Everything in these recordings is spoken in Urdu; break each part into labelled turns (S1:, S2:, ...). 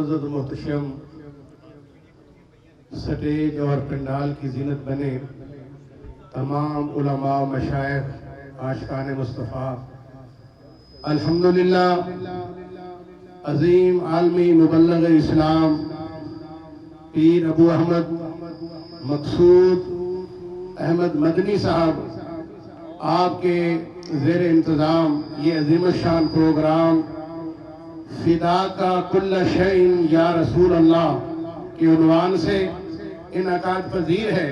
S1: معزز محتشم سٹیج اور پنڈال کی زینت بنے تمام علماء و مشائخ عاشقان مصطفیٰ، الحمدللہ عظیم عالمی مبلغ اسلام پیر ابو احمد مقصود احمد مدنی صاحب، آپ کے زیر انتظام یہ عظیم الشان پروگرام فدا کا کل شیء یا رسول اللہ کے عنوان سے انعقاد پذیر ہے،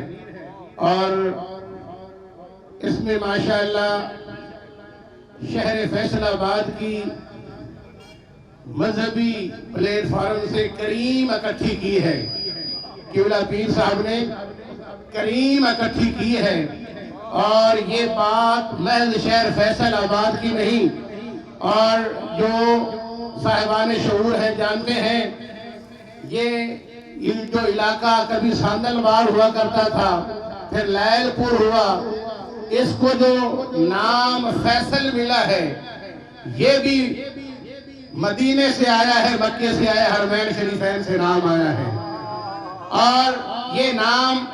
S1: اور اس میں ماشاءاللہ شہر فیصل آباد کی مذہبی پلیٹ فارم سے کریم اکٹھی کی ہے، قبلہ پیر صاحب نے کریم اکٹھی کی ہے، اور یہ بات محض شہر فیصل آباد کی نہیں، اور جو صاحبان شعور ہیں جانتے ہیں یہ جو علاقہ کبھی ساندل بار ہوا کرتا تھا، پھر لیل پور ہوا، اس کو جو نام فیصل ملا ہے یہ بھی مدینے سے آیا ہے، مکے سے آیا، حرمین شریفین سے نام آیا ہے، اور یہ نام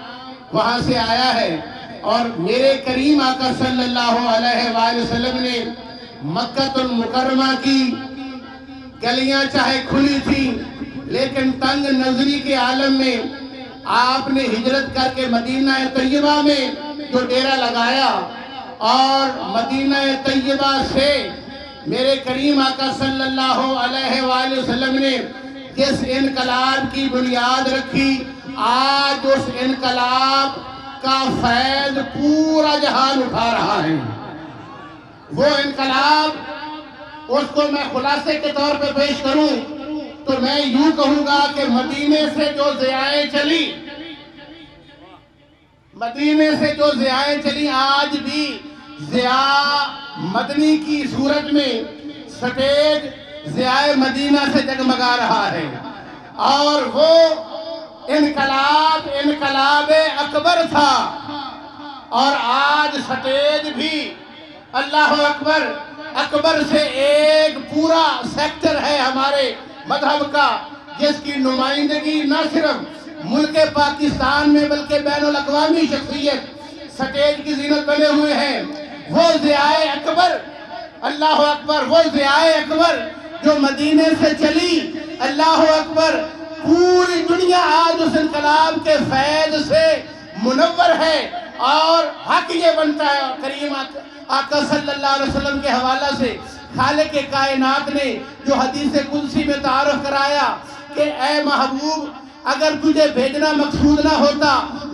S1: وہاں سے آیا ہے۔ اور میرے کریم آقا صلی اللہ علیہ وآلہ وسلم نے مکہ المکرمہ کی گلیاں چاہے کھلی تھی لیکن تنگ نظری کے عالم میں آپ نے ہجرت کر کے مدینہ طیبہ میں جو ڈیرہ لگایا، اور مدینہ طیبہ سے میرے کریم آقا صلی اللہ علیہ وآلہ وسلم نے جس انقلاب کی بنیاد رکھی، آج اس انقلاب کا فیض پورا جہان اٹھا رہا ہے۔ وہ انقلاب، اس کو میں خلاصے کے طور پہ پیش کروں تو میں یوں کہوں گا کہ مدینے سے جو ضیائیں چلی، مدینے سے جو ضیائیں چلی، آج بھی ضیاء مدنی کی صورت میں سٹیج ضیاء مدینہ سے جگمگا رہا ہے، اور وہ انقلاب اکبر تھا، اور آج سٹیج بھی اللہ اکبر، اکبر سے ایک پورا سیکٹر ہے ہمارے مذہب کا، جس کی نمائندگی نہ صرف ملک پاکستان میں بلکہ بین الاقوامی شخصیت سٹیج کی زینت بنے ہوئے ہیں۔ وہ ضیاء اکبر، اللہ اکبر، وہ ضیاء اکبر جو مدینے سے چلی، اللہ اکبر، پوری دنیا آج اس انقلاب کے فیض سے منور ہے، اور حق یہ بنتا ہے کریم آقا صلی اللہ علیہ وسلم کے حوالہ سے خالق کائنات نے جو حدیث قدسی میں تعارف کرایا کہ اے محبوب، اگر تجھے بھیجنا مقصود نہ ہوتا،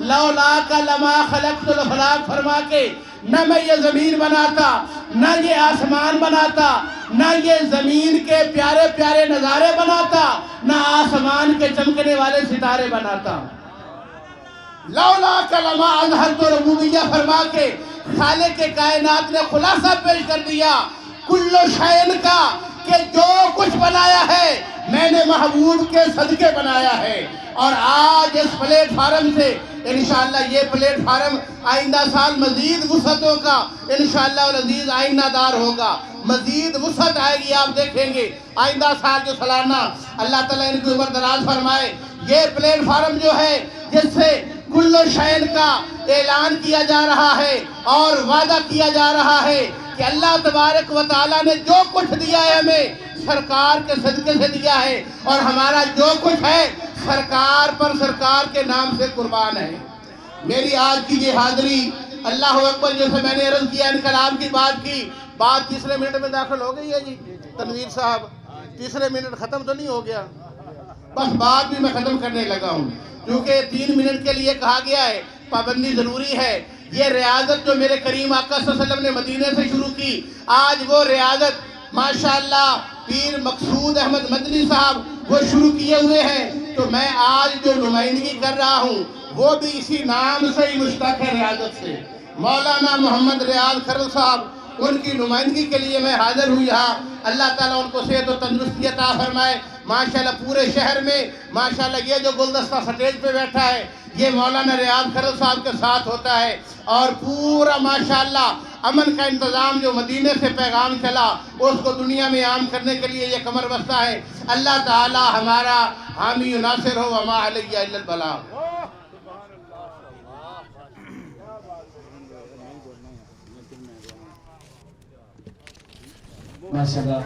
S1: لولاک لما خلقت الافلاک فرما کے نہ میں یہ زمین بناتا، نہ یہ آسمان بناتا، نہ یہ زمین کے پیارے پیارے نظارے بناتا، نہ آسمان کے چمکنے والے ستارے بناتا۔ لولاک لما اظہرت ربوبیہ فرما کے خالق کائنات نے خلاصہ پیش کر دیا کل شیء کا، کہ جو کچھ بنایا ہے میں نے محبوب کے صدقے بنایا ہے۔ اور آج اس پلیٹ فارم سے انشاءاللہ یہ پلیٹ فارم آئندہ سال مزید وسعتوں کا انشاءاللہ العزیز آئینہ دار ہوگا، مزید وسعت آئے گی، آپ دیکھیں گے آئندہ سال جو سالانہ اللہ تعالیٰ ان کی عمر دراز فرمائے، یہ پلیٹ فارم جو ہے جس سے کل شیء کا اعلان کیا جا رہا ہے اور وعدہ کیا جا رہا ہے کہ اللہ تبارک و تعالیٰ نے جو کچھ دیا ہے ہمیں سرکار کے صدقے سے دیا ہے، اور ہمارا جو کچھ ہے سرکار پر، سرکار کے نام سے قربان ہے۔ میری آج کی یہ حاضری، اللہ اکبر، جیسے میں نے عرض کیا انقلاب کی بات کی، بات تیسرے منٹ میں داخل ہو گئی ہے جی تنویر صاحب، تیسرے منٹ ختم تو نہیں ہو گیا؟ بس بات بھی میں ختم کرنے لگا ہوں، کیونکہ 3 منٹ کے لیے کہا گیا ہے، پابندی ضروری ہے۔ یہ ریاضت جو میرے کریم آقا صلی اللہ علیہ وسلم نے مدینے سے شروع کی، آج وہ ریاضت ماشاءاللہ پیر مقصود احمد مدنی صاحب وہ شروع کیے ہوئے ہیں، تو میں آج جو نمائندگی کر رہا ہوں وہ بھی اسی نام سے ہی مشتق ہے، ریاضت سے۔ مولانا محمد ریاض کھرل صاحب ان کی نمائندگی کے لیے میں حاضر ہوں یہاں. اللہ تعالیٰ ان کو صحت و تندرستی عطا فرمائے. ماشاءاللہ پورے شہر میں ماشاءاللہ یہ جو گلدستہ سٹیج پہ بیٹھا ہے یہ مولانا ریاض کھرل صاحب کے ساتھ ہوتا ہے. اور پورا ماشاءاللہ امن کا انتظام جو مدینے سے پیغام چلا اس کو دنیا میں عام کرنے کے لیے یہ کمر بستہ ہے. اللہ تعالی ہمارا حامی و ناصر ہو. وما علیہ الا البلاغ.
S2: ماشاءاللہ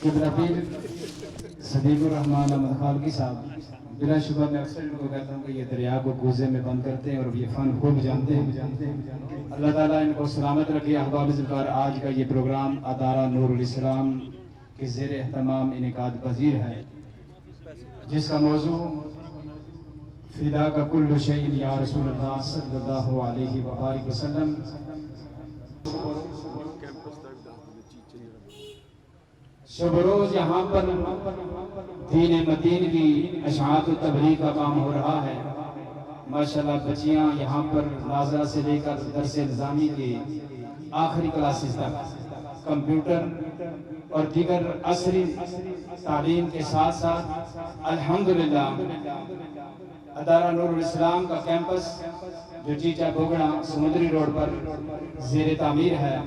S2: قبلہ پیر صدیق الرحمن احمد خالقی صاحب بلا شبہ میں اکثر ان کو کہتا ہوں کہ یہ دریا کو کوزے میں بند کرتے ہیں اور یہ فن خوب جانتے ہیں. اللہ تعالیٰ ان کو سلامت رکھے. احباب ذکر آج کا یہ پروگرام ادارہ نور الاسلام کے زیر اہتمام انعقاد پذیر ہے جس کا موضوع فدا کا کل شیء یا رسول اللہ صلی اللہ علیہ وآلہ وسلم. شب روز یہاں پر دین مدین کی اشاعت و تبلیغ کا کام ہو رہا ہے. ماشاءاللہ بچیاں یہاں پر ناظرہ سے لے کر درس نظامی کے آخری کلاسز تک کمپیوٹر اور دیگر عصری تعلیم کے ساتھ ساتھ الحمدللہ ادارہ نور الاسلام کا کیمپس جو چیچا بوگڑا سمندری روڈ پر زیر تعمیر ہے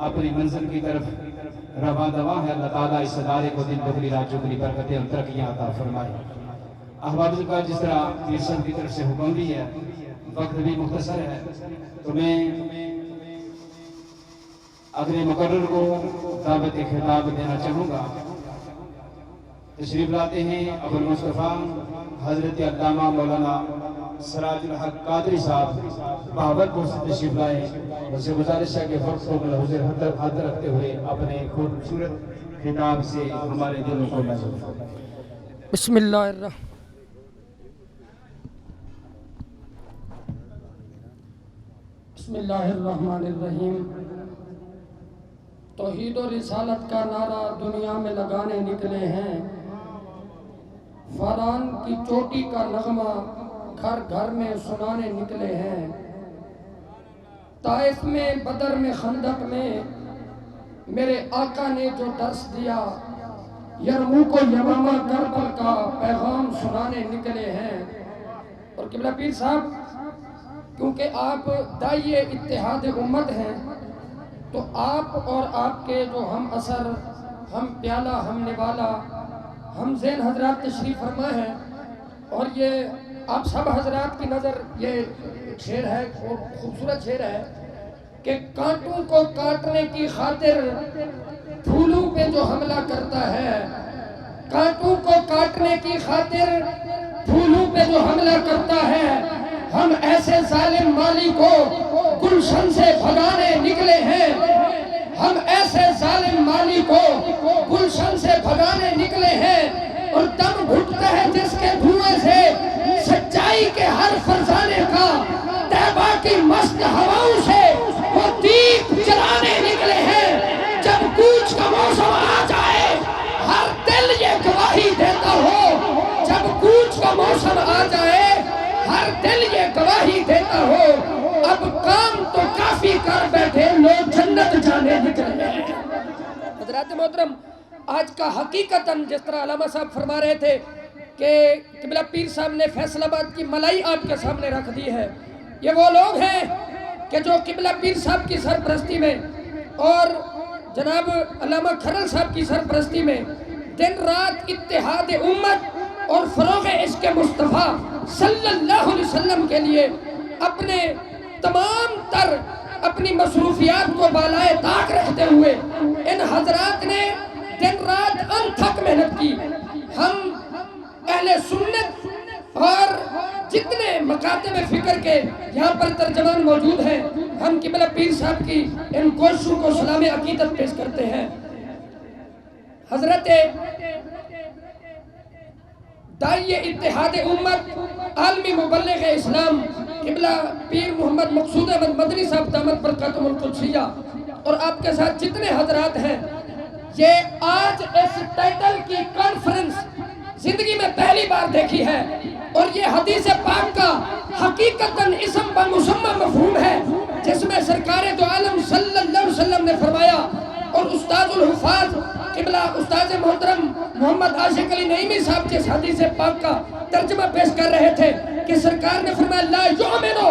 S2: اپنی منزل کی طرف رواں دواں ہے. اللہ تعالیٰ اس ادارے کو دن بدلی رات جبلی برکتیں اور ترقیاں عطا فرمائے. احباب ذکر جس طرح پیر صاحب کی طرف سے حکم بھی ہے وقت بھی مختصر ہے تو میں اگلے مقرر کو دعوت خطاب دینا چاہوں گا. تشریف لاتے ہیں ابو المصطفیٰ حضرت علامہ مولانا سراج الحق قادری صاحب بہاولپور سے تشریف لائے. ان سے گزارش ہے کہ وقت کو حضور حاضر رکھتے ہوئے اپنے خوبصورت خطاب سے ہمارے دلوں کو محسوس کریں.
S3: بسم اللہ الرحمن الرحیم. توحید و رسالت کا نعرہ دنیا میں لگانے نکلے ہیں. فاران کی چوٹی کا نغمہ گھر گھر میں سنانے نکلے ہیں. طائف میں بدر میں خندق میں میرے آقا نے جو درس دیا یرموک و یمامہ کربل کا پیغام سنانے نکلے ہیں. اور قبلہ پیر صاحب کیونکہ آپ داعی اتحاد امت ہیں تو آپ اور آپ کے جو ہم اثر ہم پیالہ ہم نوالا ہم زین حضرات تشریف فرما ہیں اور یہ آپ سب حضرات کی نظر یہ شعر ہے اور خوبصورت شعر ہے کہ کانٹوں کو کاٹنے کی خاطر پھولوں پہ جو حملہ کرتا ہے. کانٹوں کو کاٹنے کی خاطر پھولوں پہ جو حملہ کرتا ہے. ہم ایسے ظالم مالی کو گلشن سے بھگانے نکلے ہیں. ہم ایسے ظالم مالی کو گلشن سے بھگانے نکلے ہیں. اور دم گھٹتا ہے جس کے دھوئیں سے سچائی کے ہر فرزانے کا. طیبہ کی مست ہواؤں سے وہ دیپ جلانے نکلے ہیں. جب کوچ کا موسم آ جائے ہر دل یہ گواہی دیتا ہو. جب کوچ کا موسم آ جائے ہر دل یہ گواہی دیتا ہو. اب کام تو کافی کر بیٹھے لوگ جنت جانے نکلے ہیں. حضرات محترم آج کا حقیقتاً جس طرح علامہ صاحب فرما رہے تھے کہ قبلہ پیر صاحب نے فیصل آباد کی ملائی آپ کے سامنے رکھ دی ہے. یہ وہ لوگ ہیں کہ جو قبلہ پیر صاحب کی سرپرستی میں اور جناب علامہ کھرل صاحب کی سرپرستی میں دن رات اتحاد امت اور فروغ عشق مصطفیٰ صلی اللہ علیہ وسلم کے لیے اپنے تمام تر اپنی مصروفیات کو بالائے طاق رکھتے ہوئے ان حضرات نے دن رات انتھک محنت کی. ہم اہل سنت اور جتنے مکاتب فکر کے یہاں پر ترجمان موجود ہیں ہم قبلہ پیر صاحب کی ان کوششوں کو سلام عقیدت پیش کرتے ہیں. حضرت داعی اتحاد امت عالمی مبلغ اسلام قبلہ پیر محمد مقصود احمد مدنی صاحب دامت برکاتہم القدسیہ اور آپ کے ساتھ جتنے حضرات ہیں یہ آج اس ٹائٹل کی کانفرنس زندگی میں پہلی بار دیکھی ہے. اور یہ حدیث پاک کا حقیقتاً اسم بمسمى مفہوم ہے، جس میں سرکار دو عالم صلی اللہ علیہ وسلم نے فرمایا، اور استاد الحفاظ قبلہ استاد محترم محمد عاشق علی نعیمی صاحب جس حدیث پاک کا ترجمہ پیش کر رہے تھے کہ سرکار نے فرمایا لا یؤمنو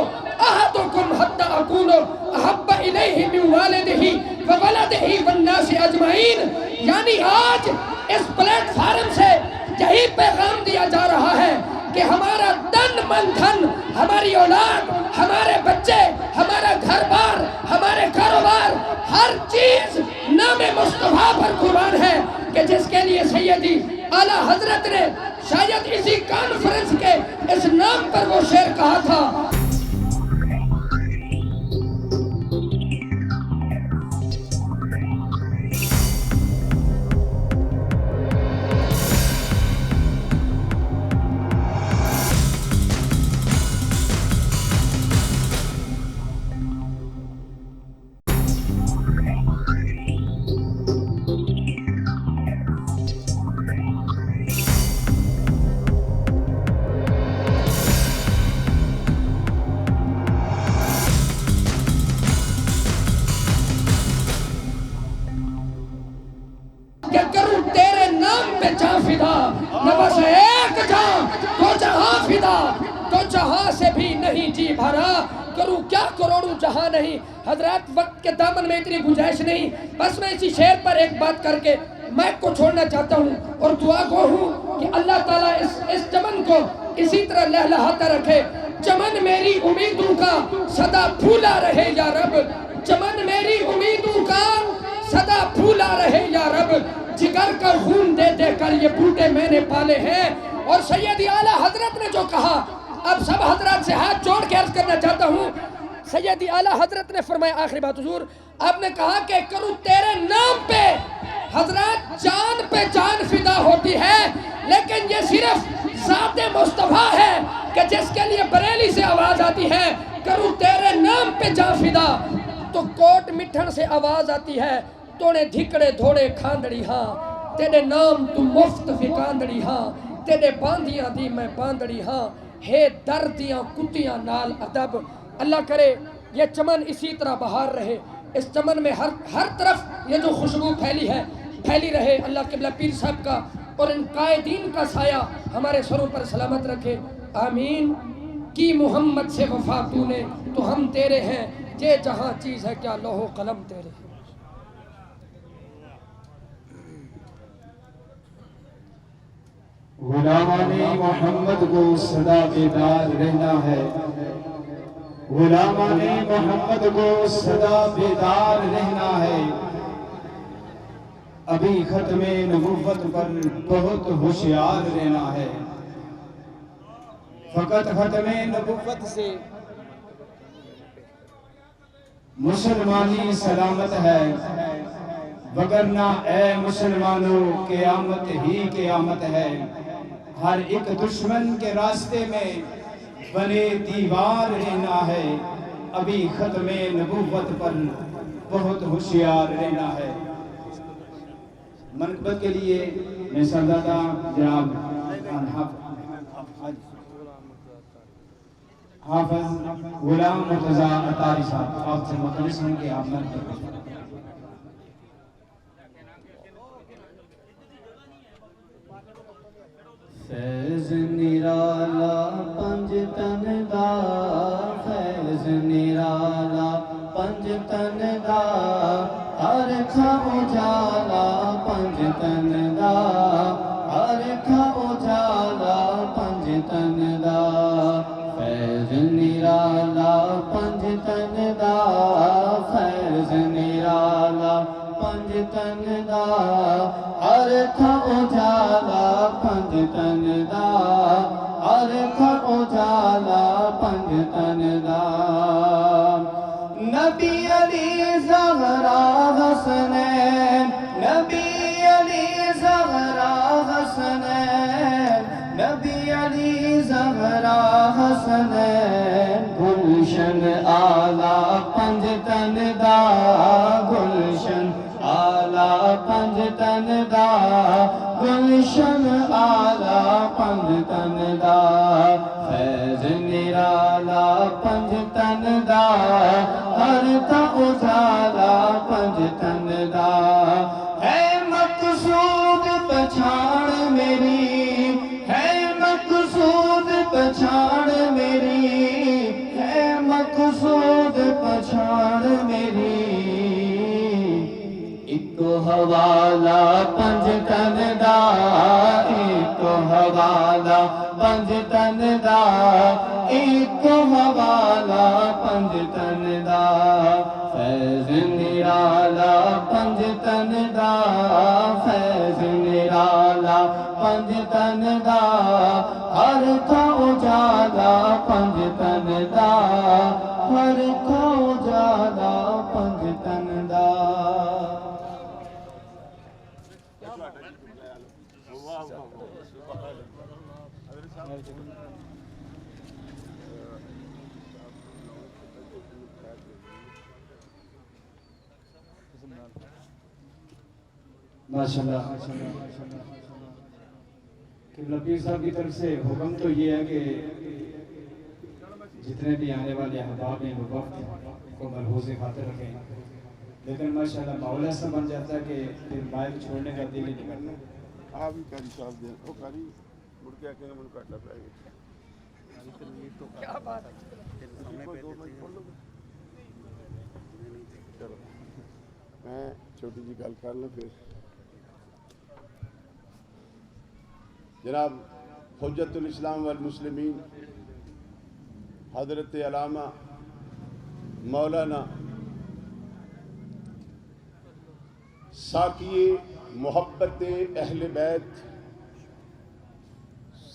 S3: احدکم حتی اکونو احب الیہ من والدہ وولدہ والناس اجمعین، یعنی آج اس پلیٹ فارم سے یہی پیغام دیا جا رہا ہے کہ ہمارا تن من دھن، ہماری اولاد، ہمارے بچے، ہمارا گھر بار، ہمارے کاروبار، ہر چیز نام مصطفیٰ پر قربان ہے، کہ جس کے لیے سیدی اعلیٰ حضرت نے شاید اسی کانفرنس کے اس نام پر وہ شعر کہا تھا۔ کہ کروں تیرے نام پہ جان فدا، نہ بس ایک جان تو جہاں فدا، تو جہاں سے بھی نہیں جی بھرا، کروں کیا کروڑوں جہاں نہیں۔ حضرات وقت کے دامن میں اتنی گنجائش نہیں، بس میں اسی شعر پر ایک بات کر کے مائک کو چھوڑنا چاہتا ہوں، اور دعا گو ہوں کہ اللہ تعالیٰ اس چمن کو اسی طرح لہلہاتا رکھے۔ چمن میری امیدوں کا صدا پھولا رہے یا رب، چمن میری امیدوں کا صدا پھولا رہے یا رب، جگر کا خون دے دے کر یہ بوٹے میں نے پالے ہیں۔ اور سیدی اعلیٰ حضرت نے جو کہا، اب سب حضرات سے ہاتھ جوڑ کے عرض کرنا چاہتا ہوں، سیدی اعلیٰ حضرت نے فرمایا، آخری بات حضور، آپ نے کہا کہ کروں تیرے نام پہ، حضرات جان پہ جان فدا ہوتی ہے، لیکن یہ صرف ذات مصطفیٰ ہے کہ جس کے لیے بریلی سے آواز آتی ہے کروں تیرے نام پہ جان فدا، تو کوٹ مٹھن سے آواز آتی ہے توڑے دھکڑے دھوڑے کھاندڑی ہاں، تیرے نام تو مفت فکاندڑی ہاں، تیرے باندیاں دی میں باندڑی ہاں، ہے دردیاں کتیاں نال ادب۔ اللہ کرے یہ چمن اسی طرح بہار رہے، اس چمن میں ہر طرف یہ جو خوشبو پھیلی رہے۔ اللہ قبلہ پیر صاحب کا اور ان قائدین کا سایہ ہمارے سروں پر سلامت رکھے، آمین۔ کی محمد سے وفا تو نے تو ہم تیرے ہیں، یہ جہاں چیز ہے کیا لوح و قلم تیرے ہیں۔
S2: غلامان محمد کو سدا بیدار رہنا ہے، غلامان محمد کو سدا بیدار رہنا ہے، ابھی ختم نبوت پر بہت ہوشیار رہنا ہے، فقط ختم نبوت سے مسلمانی سلامت ہے، وگرنہ اے مسلمانوں قیامت ہی قیامت ہے۔ ہر ایک دشمن کے راستے میں بنے دیوار رہنا ہے، ابھی ختم نبوت پر بہت ہوشیار رہنا ہے۔ منقبت کے لیے میں سردادہ جناب حافظ غلام مرتضیٰ عطاری صاحب آپ سے مخلص ہوں کہ آپ منقبت کریں۔
S4: فیض نرالا پنج تن دا، فیض نرالا پنج تن دا، ہر کھا اجالا پنج تن دا، ہر کھا اجالا پنج تن دا، فیض نرالا پنج تن دا، فیض نرالا پنج تن دا، ہر کھا اجالا پنج تن دا، ہر کھا اجالا پنج تن دا، نبی علی زہرا حسنین، نبی علی زہرا حسنین، نبی علی زہرا حسنین، گلشن آلہ پنج تن دا، گلشن آلہ پنج تن دا، گلشن آلہ پنج تن دا، ہر تا اجالا پنج تن دا ہے مقصود پچھاڑ میری ہے مقصود پچھاڑ میری ہے مقصود پچھاڑ میری ایک حوالہ پنج تن دا ایک حوالہ پنج تن دا ایک حوالہ پنج تن دا فیض نرالا پنج تن دا فیض نرالا پنج تن دا ہر تھا اجالا پنج تن دا ہر تھا اجالا پنج تن دا
S2: ماشاءاللہ قبلہ پیر صاحب کی طرف سے حکم تو یہ ہے کہ جتنے بھی آنے والے احباب ہیں وہ وقت کو ملحوظ خاطر رکھیں، لیکن ماشاءاللہ ماحول ایسا بن جاتا ہے کہ پھر مائک چھوڑنے کا دل ہی نہیں کرتا۔
S5: آپ بھی قاری صاحب دیں وہ قاری مڑ کے آکے ہم ان کا اٹھا پائے گے کیا بات ہے کوئی 2 منٹ پڑھ لو گے چلو میں چھوٹی جی گل کر لوں پھر جناب حجت الاسلام والمسلمین حضرت علامہ مولانا ساقی محبت اہل بیت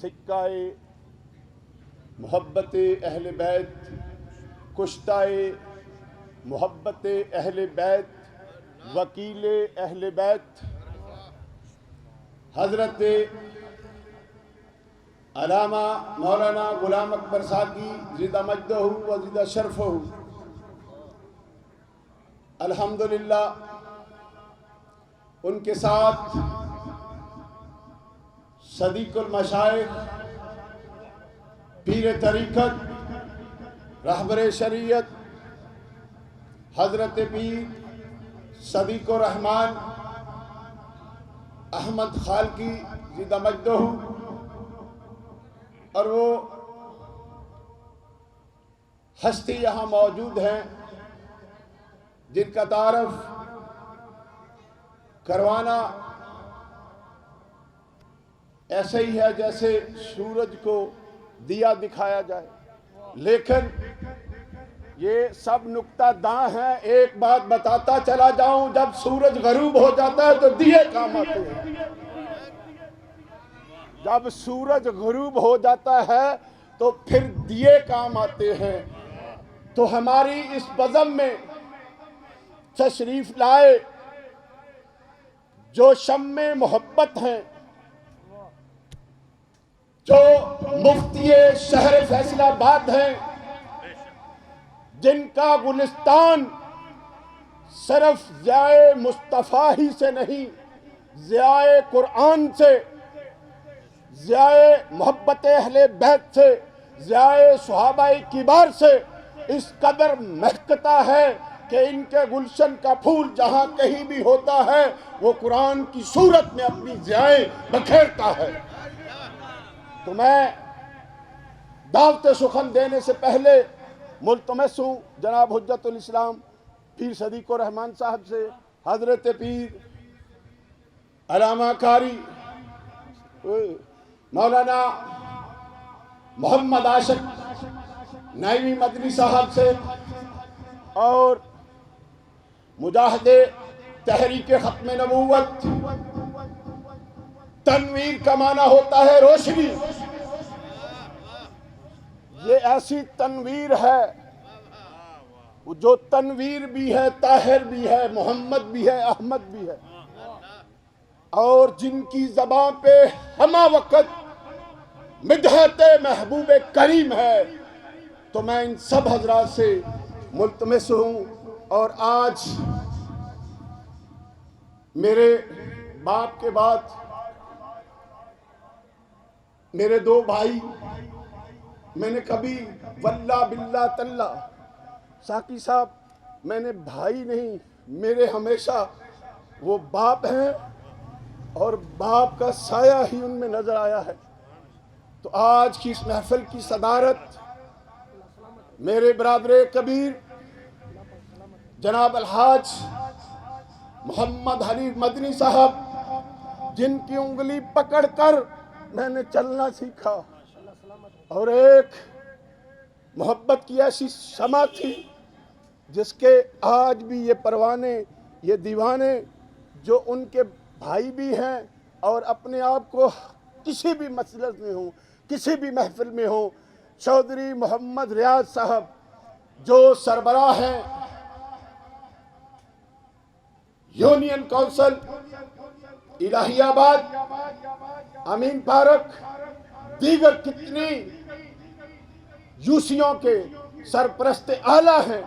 S5: سکہ محبت اہل بیت کشتہ محبت اہل بیت وکیل اہل بیت حضرت علامہ مولانا غلام اکبر ساقی زدہ مجدہ و زدہ شرفہ الحمدللہ ان کے ساتھ صدیق المشائخ پیر طریقت رہبر شریعت حضرت پیر صدیق الرحمن احمد خالقی زدہ مجدہ اور وہ ہستی یہاں موجود ہیں جن کا تعارف کروانا ایسے ہی ہے جیسے سورج کو دیا دکھایا جائے، لیکن یہ سب نکتہ داں ہیں۔ ایک بات بتاتا چلا جاؤں، جب سورج غروب ہو جاتا ہے تو دیے کام آتے ہیں، جب سورج غروب ہو جاتا ہے تو پھر دیے کام آتے ہیں۔ تو ہماری اس بزم میں تشریف لائے جو شمع محبت ہیں، جو مفتی شہر فیصل آباد ہیں، جن کا گلستان صرف ضیاء مصطفیٰ ہی سے نہیں، ضیاء قرآن سے، ضیاء محبت اہل بیت سے، ضیاء صحابہ کبار سے اس قدر مہکتا ہے کہ ان کے گلشن کا پھول جہاں کہیں بھی ہوتا ہے وہ قرآن کی صورت میں اپنی ضیائیں بکھیرتا ہے۔ تو میں دعوت سخن دینے سے پہلے ملتمس ہوں جناب حجت الاسلام پیر صدیق الرحمن صاحب سے، حضرت پیر علامہ قاری مولانا محمد عاشق نائمی مدنی صاحب سے، اور مجاہد تحریک ختم نبوت، تنویر کا معنی ہوتا ہے روشنی، یہ ایسی تنویر ہے جو تنویر بھی ہے، طاہر بھی ہے، محمد بھی ہے، احمد بھی ہے، اور جن کی زبان پہ ہمہ وقت مدحت محبوب کریم ہے۔ تو میں ان سب حضرات سے ملتمس ہوں، اور آج میرے باپ کے بعد میرے 2 بھائی، میں نے کبھی واللہ باللہ تاللہ ساقی صاحب میں نے بھائی نہیں، میرے ہمیشہ وہ باپ ہیں اور باپ کا سایہ ہی ان میں نظر آیا ہے۔ تو آج کی اس محفل کی صدارت میرے برادر کبیر جناب الحاج محمد حنیف مدنی صاحب، جن کی انگلی پکڑ کر میں نے چلنا سیکھا، اور ایک محبت کی ایسی شمع تھی جس کے آج بھی یہ پروانے، یہ دیوانے جو ان کے بھائی بھی ہیں اور اپنے آپ کو کسی بھی مجلس میں ہوں، کسی بھی محفل میں ہوں، چودھری محمد ریاض صاحب جو سربراہ ہیں یونین کونسل الہی آباد، امین پارک، دیگر کتنی یوسیوں کے سرپرست اعلیٰ ہیں،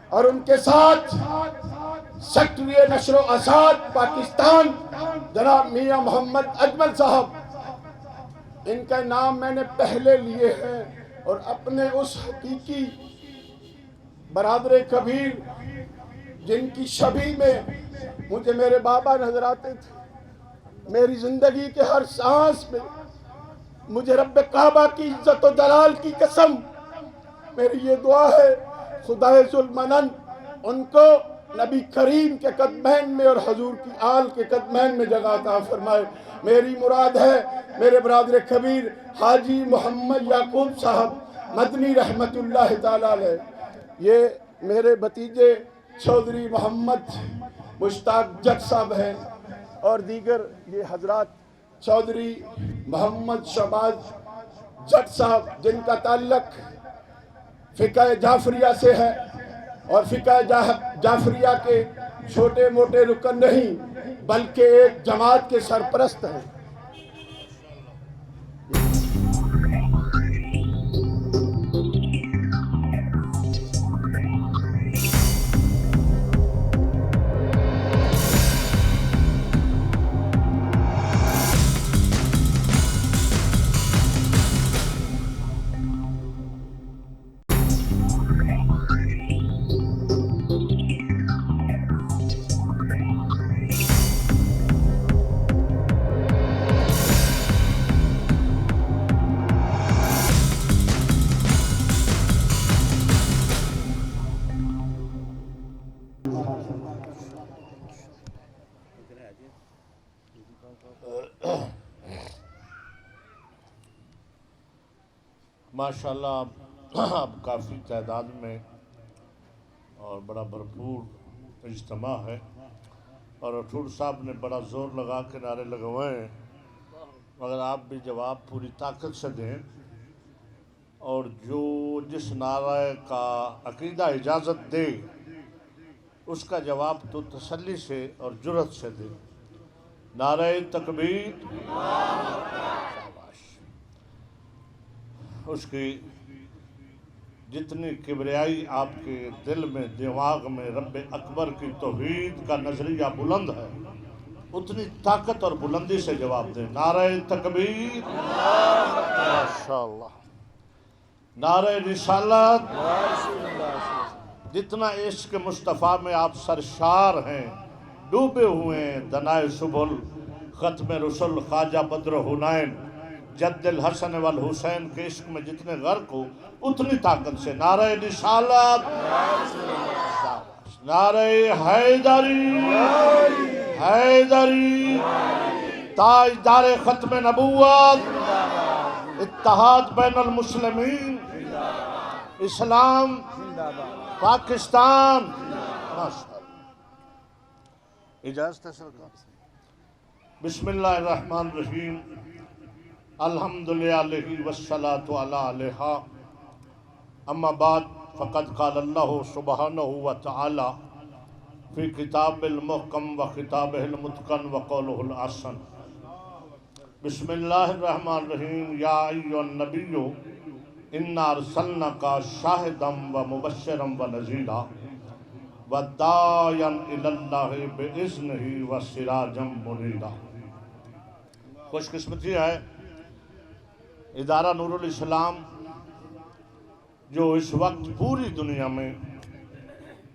S5: اور ان کے ساتھ سیکٹری نشر و اشاعت پاکستان جناب میاں محمد اجمل صاحب، ان کا نام میں نے پہلے لیے ہیں، اور اپنے اس حقیقی برادر کبیر جن کی شبیہ میں مجھے میرے بابا نظر آتے تھے، میری زندگی کے ہر سانس میں مجھے رب کعبہ کی عزت و جلال کی قسم میری یہ دعا ہے، خدائے ذوالمنن ان کو نبی کریم کے قدمین میں اور حضور کی آل کے قدمین میں جگہ عطا فرمائے۔ میری مراد ہے میرے برادر کبیر حاجی محمد یعقوب صاحب مدنی رحمت اللہ تعالیٰ علیہ، یہ میرے بھتیجے چودھری محمد مشتاق جٹ صاحب ہیں، اور دیگر یہ حضرات چودھری محمد شہباز جٹ صاحب جن کا تعلق فقہ جعفریہ سے ہے، اور فقہ جعفریہ کے چھوٹے موٹے رکن نہیں بلکہ ایک جماعت کے سرپرست ہیں۔
S6: ماشاءاللہ اب کافی تعداد میں اور بڑا بھرپور اجتماع ہے، اور اٹھور صاحب نے بڑا زور لگا کے نعرے لگوائے ہیں، مگر آپ بھی جواب پوری طاقت سے دیں، اور جو جس نعرے کا عقیدہ اجازت دے اس کا جواب تو تسلی سے اور جرأت سے دے۔ نعرہ تکبیر، اس کی جتنی کبریائی آپ کے دل میں دماغ میں رب اکبر کی توحید کا نظریہ بلند ہے، اتنی طاقت اور بلندی سے جواب دیں۔ نعرہ تکبیر، ماشاءاللہ، نعرہ رسالت، جتنا عشق مصطفیٰ میں آپ سرشار ہیں، ڈوبے ہوئے ہیں، دنائے سبل ختم رسل خواجہ بدر حنین جد الحسن والحسین کے عشق میں جتنے غرق ہو اتنی طاقت سے نعرہ رسالت، نعرہ حیدری، حیدری، تاجدار ختم نبوت، اتحاد بین المسلمین، اسلام پاکستان، اجازت ہے سرکار۔ بسم اللہ الرحمن الرحیم، الحمدللہ والصلاة علیہ، اما بعد فقد قال اللہ سبحانہ وتعالی فی کتاب المحکم و خطابہ المتقن و قولہ الحسن۔ بسم اللہ الرحمن الرحیم، یا ایھا النبی انا ارسلناک شاہدا و مبشرا و نذیرا وداعیا الی اللہ باذنہ و سراجا منیرا۔ خوش قسمتی ہے ادارہ نور الاسلام جو اس وقت پوری دنیا میں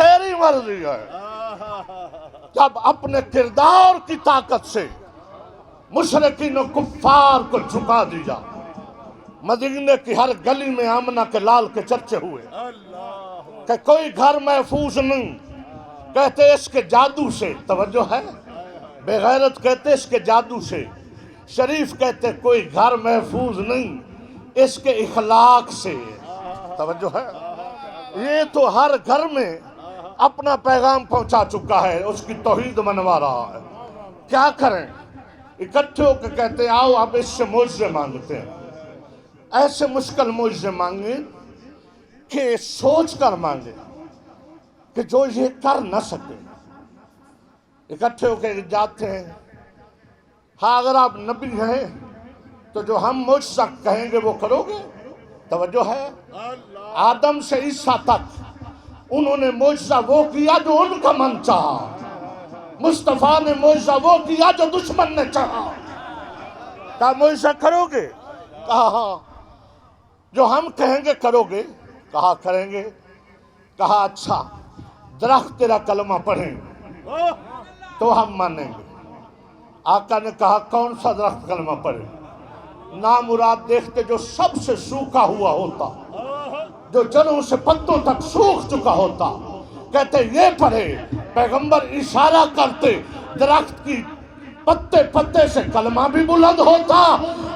S6: تیری مرضی ہے۔ جب اپنے کردار کی طاقت سے مشرکین و کفار کو جھکا دیا، مدینے کی ہر گلی میں آمنہ کے لال کے چرچے ہوئے کہ کوئی گھر محفوظ نہیں، کہتے اس کے جادو سے، توجہ ہے، بے غیرت کہتے اس کے جادو سے، شریف کہتے کوئی گھر محفوظ نہیں اس کے اخلاق سے، توجہ ہے۔ یہ تو ہر گھر میں اپنا پیغام پہنچا چکا ہے، اس کی توحید منوا رہا ہے۔ کیا کریں؟ اکٹھے ہو کے کہتے آؤ اب اس سے معجزے مانگتے ہیں، ایسے مشکل معجزے مانگیں کہ سوچ کر مانگیں کہ جو یہ کر نہ سکے۔ اکٹھے ہو کے جاتے ہیں، ہاں اگر آپ نبی ہیں تو جو ہم معجزہ کہیں گے وہ کرو گے، توجہ ہے۔ آدم سے عیسیٰ تک انہوں نے معجزہ وہ کیا جو ان کا من چاہا، مصطفیٰ نے معجزہ وہ کیا جو دشمن نے چاہا۔ کہا معجزہ کرو گے؟ کہا ہاں۔ جو ہم کہیں گے کرو گے؟ کہا کریں گے۔ کہا اچھا درخت تیرا کلمہ پڑھیں تو ہم مانیں گے۔ آقا نے کہا کون سا درخت کلمہ پڑھے؟ نامراد دیکھتے جو سب سے سوکھا ہوا ہوتا، جو جڑوں سے پتوں تک سوکھ چکا ہوتا، کہتے یہ پڑھے۔ پیغمبر اشارہ کرتے، درخت کی پتے پتے سے کلمہ بھی بلند ہوتا،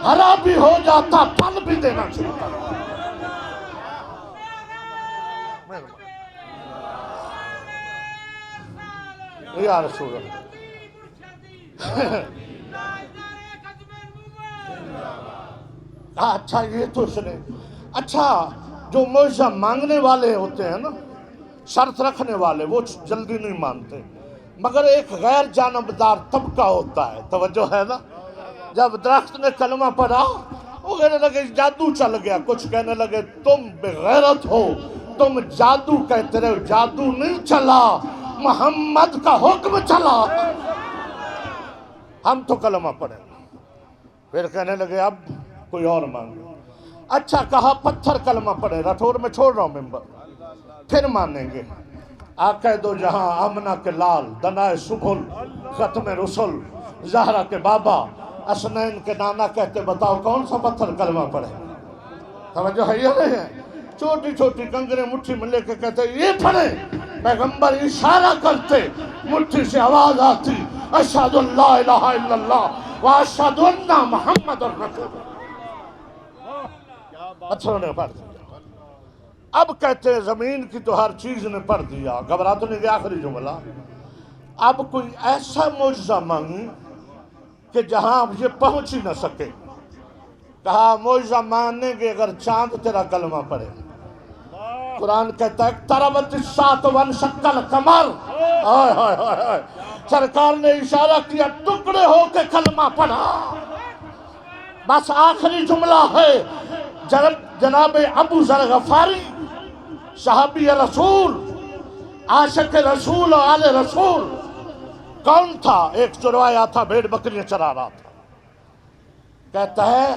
S6: ہرا بھی ہو جاتا، پھل بھی دینا شروع کرتا۔ یا رسول اللہ۔ اچھا یہ تو سنے، اچھا جو معجزہ مانگنے والے ہوتے ہیں نا، شرط رکھنے والے، وہ جلدی نہیں مانتے، مگر ایک غیر جانبدار طبقہ ہوتا ہے، توجہ ہے نا۔ جب درخت نے کلمہ پڑھا وہ کہنے لگے جادو چل گیا، کچھ کہنے لگے تم بے غیرت ہو، تم جادو کہتے رہے، جادو نہیں چلا، محمد کا حکم چلا، ہم تو کلمہ پڑھیں۔ پھر کہنے لگے اب کوئی اور مانگے۔ اچھا کہا پتھر کلمہ پڑھے، رٹور میں چھوڑ رہا ہوں ممبر، پھر مانیں گے۔ آقا دو جہاں آمنہ کے لال، دنائے سبھل، ختم رسل، زہرہ کے بابا، اسنین کے نانا کہتے بتاؤ کون سا پتھر کلمہ پڑھے؟ توجہ ہے یہ نہیں ہے؟ چھوٹی چھوٹی کنگریں مٹھی میں لے کے کہتے یہ پڑھے۔ پیغمبر اشارہ کرتے، مٹھی سے آواز آتی، اشہد اللہ الہ الا اللہ واشہد ان محمد الرسول اللہ۔ پتھروں نے پڑھ دیا۔ اب کہتے ہیں زمین کی تو ہر چیز نے پڑھ دیا، گھبرا تو نہیں گیا آخری جملہ۔ اب کوئی ایسا معجزہ مانگیں کہ جہاں یہ پہنچ ہی نہ سکے۔ کہا معجزہ مانیں گے اگر چاند تیرا کلمہ پڑھے۔ قرآن کہتا ہے اقتربت الساعۃ وانشق القمر، سرکار نے اشارہ کیا ٹکڑے ہو کے کلمہ پڑھا۔ بس آخری جملہ ہے، جناب ابو ذر غفاری صحابی رسول، عاشق رسول و آل رسول، کون تھا؟ ایک چروایا تھا، بھیڑ بکریاں چرا رہا تھا۔ کہتا ہے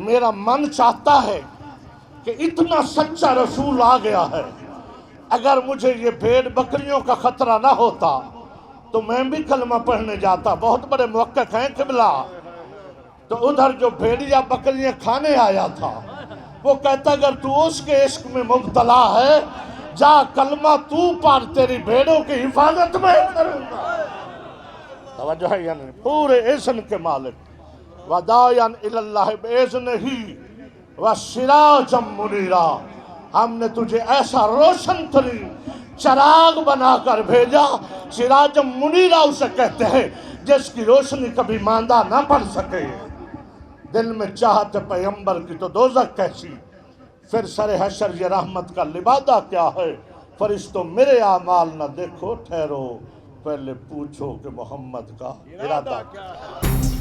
S6: میرا من چاہتا ہے کہ اتنا سچا رسول آ گیا ہے، اگر مجھے یہ بھیڑ بکریوں کا خطرہ نہ ہوتا تو میں بھی کلمہ پڑھنے جاتا۔ بہت بڑے محقق ہیں قبلہ۔ تو ادھر جو بھیڑیا بکریاں کھانے آیا تھا وہ کہتا اگر تو اس کے عشق میں مبتلا ہے جا کلمہ تو پڑھ، تیری بھیڑوں کی حفاظت میں کروں گا۔ توجہ ہے یعنی پورے اذن کے مالک، وداعیا الی اللہ باذنہ وسراجا منیرا، ہم نے تجھے ایسا روشن ترین چراغ بنا کر بھیجا۔ سراجا منیرا اسے کہتے ہیں جس کی روشنی کبھی ماندہ نہ پڑ سکے۔ دل میں چاہت پیغمبر کی تو دوزخ کیسی، پھر سر حشر یہ رحمت کا لبادہ کیا ہے۔ فرشتوں میرے اعمال نہ دیکھو، ٹھہرو پہلے پوچھو کہ محمد کا ارادہ کیا ہے۔